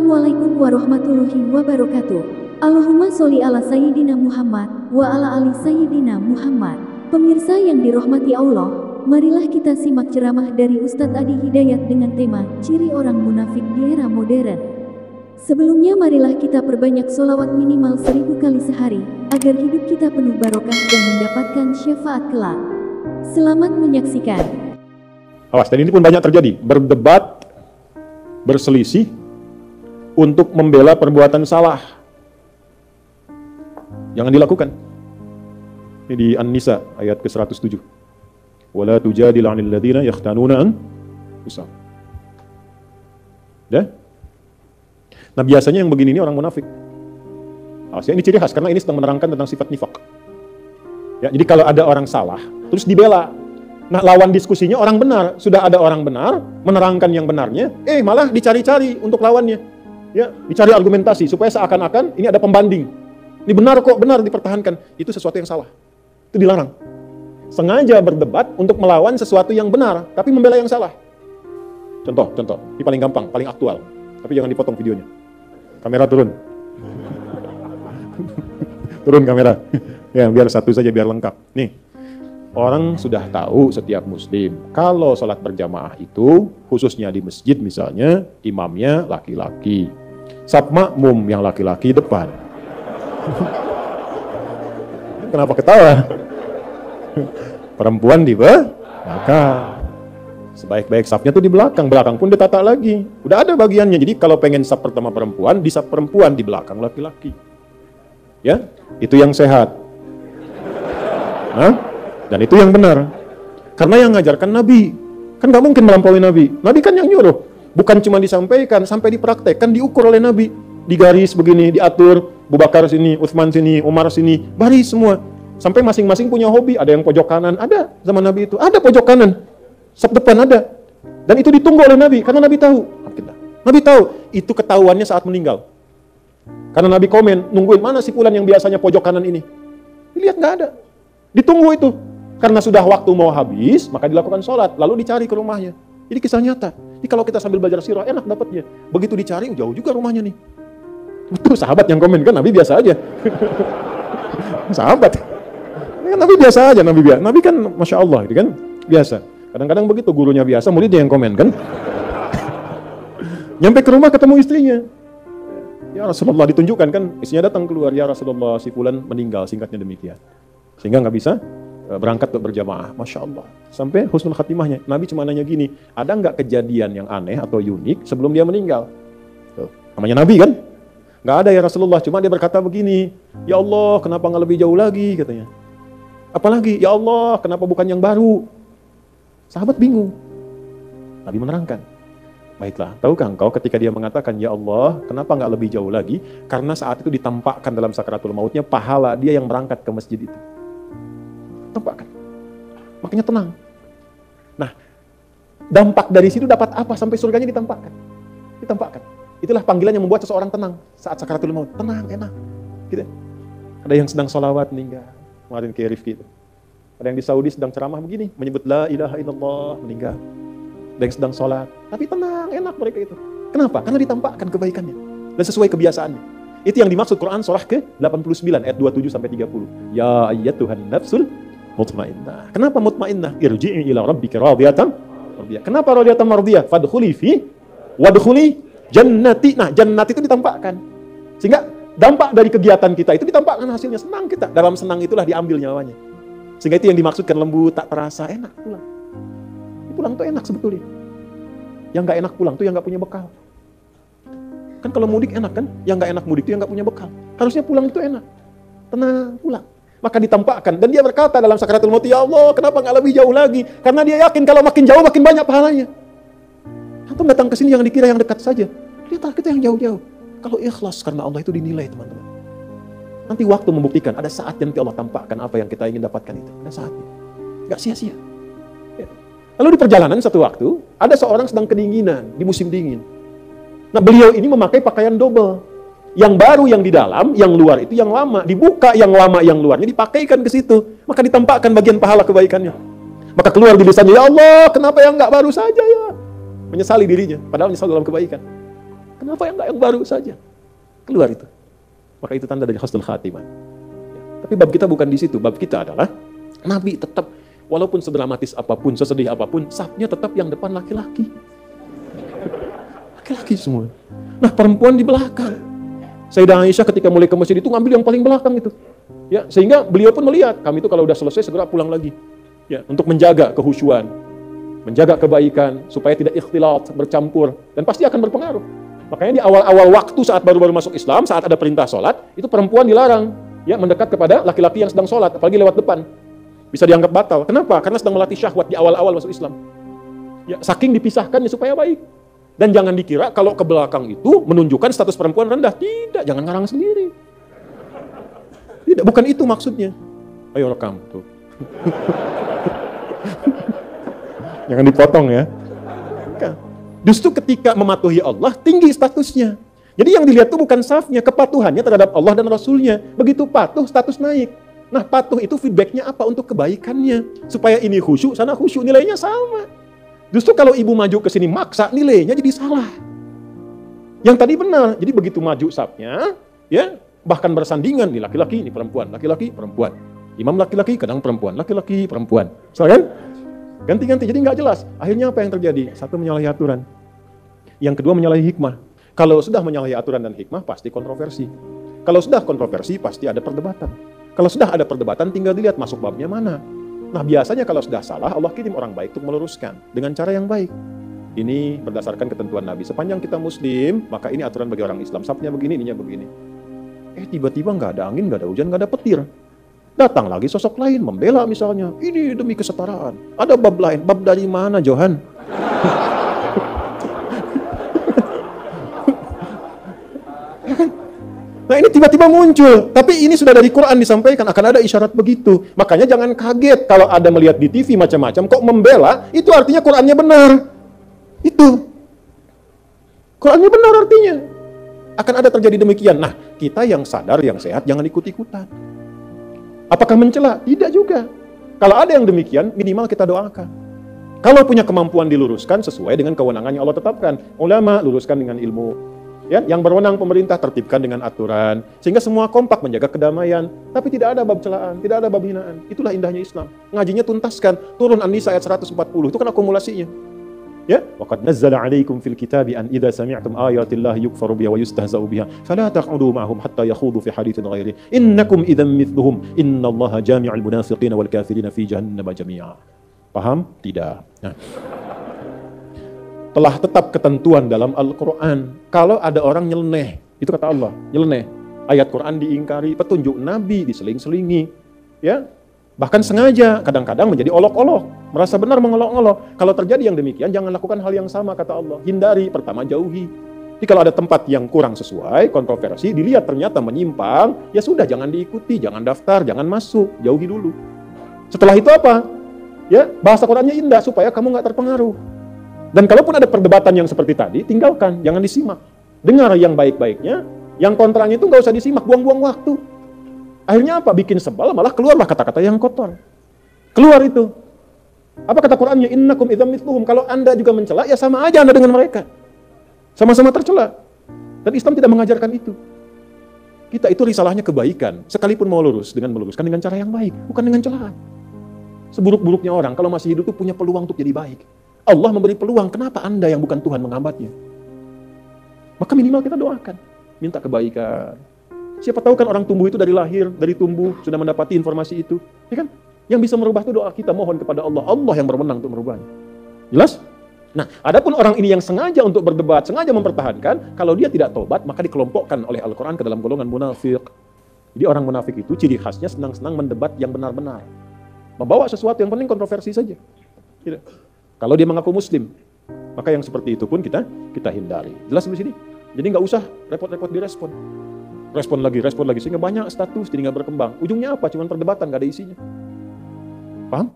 Assalamualaikum warahmatullahi wabarakatuh. Allahumma sholli ala Sayyidina Muhammad wa ala ali Sayyidina Muhammad. Pemirsa yang dirahmati Allah, marilah kita simak ceramah dari Ustadz Adi Hidayat dengan tema Ciri Orang Munafik di Era Modern. Sebelumnya marilah kita perbanyak sholawat minimal 1000 kali sehari, agar hidup kita penuh barokah dan mendapatkan syafaat kelak. Selamat menyaksikan. Awas, dan ini pun banyak terjadi, berdebat, berselisih, untuk membela perbuatan salah. Jangan dilakukan. Ini di An-Nisa ayat ke-107. Wala tujadil 'anil ladzina yakhtanuna anfusahum. Ya? Nah, biasanya yang begini ini orang munafik. Ini ciri khas karena ini sedang menerangkan tentang sifat nifaq. Ya, jadi kalau ada orang salah, terus dibela. Nah, lawan diskusinya orang benar. Sudah ada orang benar menerangkan yang benarnya, malah dicari-cari untuk lawannya. Ya, dicari argumentasi supaya seakan-akan ini ada pembanding. Ini benar kok, benar dipertahankan. Itu sesuatu yang salah. Itu dilarang. Sengaja berdebat untuk melawan sesuatu yang benar, tapi membela yang salah. Contoh. Ini paling gampang, paling aktual. Tapi jangan dipotong videonya. Kamera turun. Turun kamera. Ya, biar satu saja, biar lengkap. Nih, orang sudah tahu setiap muslim, kalau sholat berjamaah itu, khususnya di masjid misalnya, imamnya laki-laki. Saf makmum yang laki-laki depan. Kenapa ketawa? Perempuan di belakang. Sebaik-baik safnya tuh di belakang. Belakang pun ditata lagi. Udah ada bagiannya. Jadi kalau pengen saf pertama perempuan, di saf perempuan, di belakang laki-laki. Ya, itu yang sehat. Hah? Dan itu yang benar. Karena yang ngajarkan Nabi. Kan gak mungkin melampaui Nabi. Nabi kan yang nyuruh. Bukan cuma disampaikan, sampai dipraktekkan, diukur oleh Nabi. Digaris begini, diatur. Abu Bakar sini, Utsman sini, Umar sini. Baris semua. Sampai masing-masing punya hobi. Ada yang pojok kanan, ada zaman Nabi itu. Ada pojok kanan. Saf depan ada. Dan itu ditunggu oleh Nabi. Karena Nabi tahu. Nabi tahu. Itu ketahuannya saat meninggal. Karena Nabi komen, nungguin mana si fulan yang biasanya pojok kanan ini. Lihat gak ada. Ditunggu itu. Karena sudah waktu mau habis, maka dilakukan sholat. Lalu dicari ke rumahnya. Ini kisah nyata. Jadi kalau kita sambil belajar sirah, enak dapatnya. Begitu dicari, jauh juga rumahnya nih. Itu sahabat yang komen, kan Nabi biasa aja. Sahabat. Ini kan Nabi biasa aja, Nabi kan Masya Allah, gitu kan. Biasa. Kadang-kadang begitu, gurunya biasa, muridnya yang komen, kan. Nyampe ke rumah ketemu istrinya. Ya Rasulullah, ditunjukkan kan, istrinya datang keluar. Ya Rasulullah, si fulan meninggal, singkatnya demikian. Sehingga nggak bisa berangkat untuk berjamaah. Masya Allah. Sampai husnul khatimahnya. Nabi cuma nanya gini, ada nggak kejadian yang aneh atau unik sebelum dia meninggal? Tuh, namanya Nabi kan? Nggak ada ya Rasulullah. Cuma dia berkata begini, ya Allah, kenapa nggak lebih jauh lagi? Katanya. Apalagi, ya Allah, kenapa bukan yang baru? Sahabat bingung. Nabi menerangkan. Baiklah, tahukah engkau ketika dia mengatakan, ya Allah, kenapa nggak lebih jauh lagi? Karena saat itu ditampakkan dalam sakaratul mautnya pahala dia yang berangkat ke masjid itu. Tampakkan. Makanya tenang. Nah, dampak dari situ dapat apa sampai surganya ditampakkan? Ditampakkan. Itulah panggilan yang membuat seseorang tenang saat sakaratul maut. Tenang, enak. Gitu. Ada yang sedang sholawat meninggal. Kemarin kayak Rifki itu. Ada yang di Saudi sedang ceramah begini, menyebut la ilaha illallah, meninggal. Ada yang sedang sholat, tapi tenang, enak mereka itu. Kenapa? Karena ditampakkan kebaikannya dan sesuai kebiasaannya. Itu yang dimaksud Quran surah ke-89 ayat 27 sampai 30. Ya ayyatuhan nafsul mutmainnah. Kenapa mutmainnah? Irji'i ila rabbika radiyatan mardiyah. Kenapa radiyatan mardiyah? Fadkhuli fi wadkhuli jannati. Nah, jannati itu ditampakkan. Sehingga dampak dari kegiatan kita itu ditampakkan hasilnya. Senang kita. Dalam senang itulah diambil nyawanya. Sehingga itu yang dimaksudkan lembut, tak terasa, enak pulang. Pulang tuh enak sebetulnya. Yang gak enak pulang tuh yang gak punya bekal. Kan kalau mudik enak kan? Yang gak enak mudik tuh yang gak punya bekal. Harusnya pulang itu enak. Tenang, pulang. Maka ditampakkan. Dan dia berkata dalam sakaratul maut, ya Allah, kenapa nggak lebih jauh lagi? Karena dia yakin kalau makin jauh makin banyak pahalanya. Atau datang ke sini yang dikira yang dekat saja. Lihatlah kita yang jauh-jauh. Kalau ikhlas karena Allah itu dinilai, teman-teman. Nanti waktu membuktikan. Ada saatnya nanti Allah tampakkan apa yang kita ingin dapatkan itu. Ada saatnya. Nggak sia-sia. Ya. Lalu di perjalanan satu waktu, ada seorang sedang kedinginan di musim dingin. Nah, beliau ini memakai pakaian double. Yang baru yang di dalam, yang luar itu yang lama. Dibuka yang lama, yang luarnya dipakaikan ke situ. Maka ditampakkan bagian pahala kebaikannya. Maka keluar di lisannya, ya Allah, kenapa yang nggak baru saja ya? Menyesali dirinya, padahal menyesal dalam kebaikan. Kenapa yang enggak yang baru saja? Keluar itu. Maka itu tanda dari husnul khatimah. Ya. Tapi bab kita bukan di situ. Bab kita adalah Nabi tetap, walaupun sedramatis apapun, sesedih apapun, safnya tetap yang depan laki-laki. Laki-laki semua. Nah, perempuan di belakang. Sayyidah Aisyah ketika mulai ke masjid itu ngambil yang paling belakang itu. Ya, sehingga beliau pun melihat, kami itu kalau udah selesai segera pulang lagi. Ya, untuk menjaga kehusyuan, menjaga kebaikan supaya tidak ikhtilat, bercampur, dan pasti akan berpengaruh. Makanya di awal-awal waktu saat baru-baru masuk Islam, saat ada perintah sholat, itu perempuan dilarang ya mendekat kepada laki-laki yang sedang sholat, apalagi lewat depan. Bisa dianggap batal. Kenapa? Karena sedang melatih syahwat di awal-awal masuk Islam. Ya, saking dipisahkannya supaya baik. Dan jangan dikira kalau ke belakang itu menunjukkan status perempuan rendah. Tidak, jangan ngarang sendiri. Tidak, bukan itu maksudnya. Ayo rekam tuh. Jangan dipotong ya. Justru ketika mematuhi Allah, tinggi statusnya. Jadi yang dilihat itu bukan safnya, kepatuhannya terhadap Allah dan Rasulnya. Begitu patuh, status naik. Nah, patuh itu feedbacknya apa? Untuk kebaikannya. Supaya ini khusyuk, sana khusyuk, nilainya sama. Justru kalau ibu maju ke sini maksa, nilainya jadi salah. Yang tadi benar. Jadi begitu maju safnya, ya bahkan bersandingan nih laki-laki, ini perempuan, laki-laki, perempuan. Imam laki-laki, kadang perempuan, laki-laki, perempuan. So, kan? Ganti-ganti, jadi nggak jelas. Akhirnya apa yang terjadi? Satu, menyalahi aturan. Yang kedua, menyalahi hikmah. Kalau sudah menyalahi aturan dan hikmah, pasti kontroversi. Kalau sudah kontroversi, pasti ada perdebatan. Kalau sudah ada perdebatan, tinggal dilihat masuk babnya mana. Nah, biasanya kalau sudah salah, Allah kirim orang baik untuk meluruskan dengan cara yang baik. Ini berdasarkan ketentuan Nabi. Sepanjang kita Muslim, maka ini aturan bagi orang Islam. Sabnya begini, ininya begini. Tiba-tiba nggak ada angin, nggak ada hujan, nggak ada petir. Datang lagi sosok lain, membela misalnya. Ini demi kesetaraan. Ada bab lain. Bab dari mana, Johan? Nah, ini tiba-tiba muncul. Tapi ini sudah dari Quran disampaikan. Akan ada isyarat begitu. Makanya jangan kaget kalau ada melihat di TV macam-macam. Kok membela, itu artinya Qurannya benar. Itu. Qurannya benar artinya. Akan ada terjadi demikian. Nah, kita yang sadar, yang sehat, jangan ikut-ikutan. Apakah mencela? Tidak juga. Kalau ada yang demikian, minimal kita doakan. Kalau punya kemampuan diluruskan sesuai dengan kewenangan yang Allah tetapkan. Ulama luruskan dengan ilmu. Ya, yang berwenang pemerintah tertibkan dengan aturan. Sehingga semua kompak menjaga kedamaian. Tapi tidak ada bab celaan, tidak ada bab hinaan. Itulah indahnya Islam. Ngajinya tuntaskan. Turun An-Nisa ayat 140. Itu kan akumulasinya. Ya, waqad nazzala 'alaikum fil kitabi an idza sami'tum ayatillahi yukfaru biha wa yustahza'u biha fala taq'udu ma'ahum hatta yakhudu fi haditsin ghairi innakum idzan mithluhum innallaha jami'ul munafiqina wal kafirina fi jahannam jami'a. Paham? Tidak. Nah, telah tetap ketentuan dalam Al-Qur'an. Kalau ada orang nyeleneh, itu kata Allah, nyeleneh. Ayat Quran diingkari, petunjuk Nabi diseling-selingi. Ya. Bahkan sengaja, kadang-kadang menjadi olok-olok, merasa benar mengolok-olok. Kalau terjadi yang demikian, jangan lakukan hal yang sama, kata Allah. Hindari, pertama jauhi. Jadi kalau ada tempat yang kurang sesuai, kontroversi, dilihat ternyata menyimpang, ya sudah, jangan diikuti, jangan daftar, jangan masuk, jauhi dulu. Setelah itu apa? Ya, bahasa Qurannya indah, supaya kamu nggak terpengaruh. Dan kalaupun ada perdebatan yang seperti tadi, tinggalkan, jangan disimak. Dengar yang baik-baiknya, yang kontranya itu nggak usah disimak, buang-buang waktu. Akhirnya apa? Bikin sebal, malah keluarlah kata-kata yang kotor. Keluar itu. Apa kata Qurannya? Innakum idzam mithluhum. Kalau Anda juga mencela, ya sama aja Anda dengan mereka. Sama-sama tercela. Dan Islam tidak mengajarkan itu. Kita itu risalahnya kebaikan. Sekalipun mau lurus, dengan meluruskan dengan cara yang baik. Bukan dengan celaan. Seburuk-buruknya orang, kalau masih hidup itu punya peluang untuk jadi baik. Allah memberi peluang. Kenapa Anda yang bukan Tuhan menghambatnya? Maka minimal kita doakan. Minta kebaikan. Siapa tahu kan orang tumbuh itu dari lahir, dari tumbuh, sudah mendapati informasi itu. Ya kan? Yang bisa merubah itu doa kita, mohon kepada Allah. Allah yang berwenang untuk merubahnya. Jelas? Nah, adapun orang ini yang sengaja untuk berdebat, sengaja mempertahankan, kalau dia tidak tobat, maka dikelompokkan oleh Al-Quran ke dalam golongan munafik. Jadi orang munafik itu ciri khasnya senang-senang mendebat yang benar-benar. Membawa sesuatu yang penting kontroversi saja. Tidak. Kalau dia mengaku muslim, maka yang seperti itu pun kita hindari. Jelas di sini? Jadi nggak usah repot-repot direspon. Respon lagi, sehingga banyak status jadi nggak berkembang. Ujungnya apa? Cuma perdebatan, nggak ada isinya. Paham?